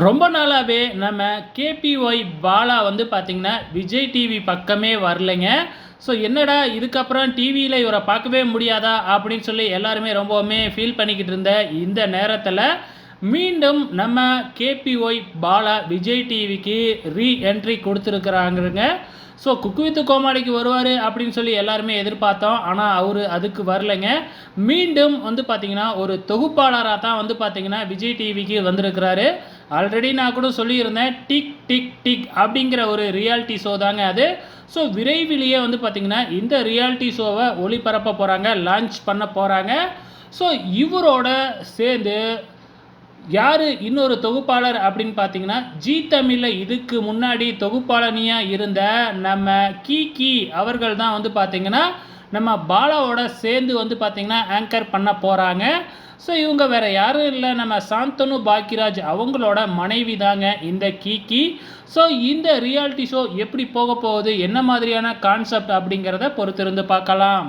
ரொம்ப நாளாவே நம்ம கேபிஒய் பாலா வந்து பார்த்தீங்கன்னா, விஜய் டிவி பக்கமே வரலைங்க. ஸோ என்னடா இதுக்கப்புறம் டிவியில இவர பார்க்கவே முடியாதா? அப்படின்னு சொல்லி எல்லாருமே ரொம்பவுமே ஃபீல் பண்ணிக்கிட்டு இருந்த இந்த நேரத்தில, மீண்டும் நம்ம கேபிஒய் பாலா விஜய் டிவிக்கு என்ட்ரி குடுத்துருக்கிறாங்கங்க. ஸோ குக்கு வித்து கோமாளிக்கு வருவாரு அப்படின்னு சொல்லி எல்லாருமே எதிர்பார்த்தோம். ஆனா அவரு அதுக்கு வரலைங்க. மீண்டும் வந்து பார்த்தீங்கன்னா, ஒரு தொகுப்பாளரா தான் வந்து பார்த்தீங்கன்னா, விஜய் டிவிக்கு வந்திருக்கிறாரு. ஆல்ரெடி நான் கூட சொல்லியிருந்தேன். டிக் டிக் டிக் அப்படிங்கிற ஒரு ரியாலிட்டி ஷோ தாங்க அது. ஸோ விரைவிலேயே வந்து பார்த்தீங்கன்னா, இந்த ரியாலிட்டி ஷோவ ஒளிபரப்ப போறாங்க. லான்ச் பண்ண போறாங்க. ஸோ இவரோட சேர்ந்து யாரு இன்னொரு தொகுப்பாளர் அப்படின்னு பார்த்தீங்கன்னா, ஜீ தமிழ்ல இதுக்கு முன்னாடி தொகுப்பாளனியா இருந்த நம்ம கீகி அவர்கள் தான் வந்து பார்த்தீங்கன்னா, நம்ம பாலாவோட சேர்ந்து வந்து பார்த்தீங்கன்னா, ஆங்கர் பண்ண போறாங்க. ஸோ இவங்க வேற யாரும் இல்ல. நம்ம சாந்தனு பாக்கியராஜ் அவங்களோட மனைவி தாங்க இந்த கீகி. ஸோ இந்த ரியாலிட்டி ஷோ எப்படி போகப்போகுது? என்ன மாதிரியான கான்செப்ட் அப்படிங்கிறத பொறுத்திருந்து பார்க்கலாம்.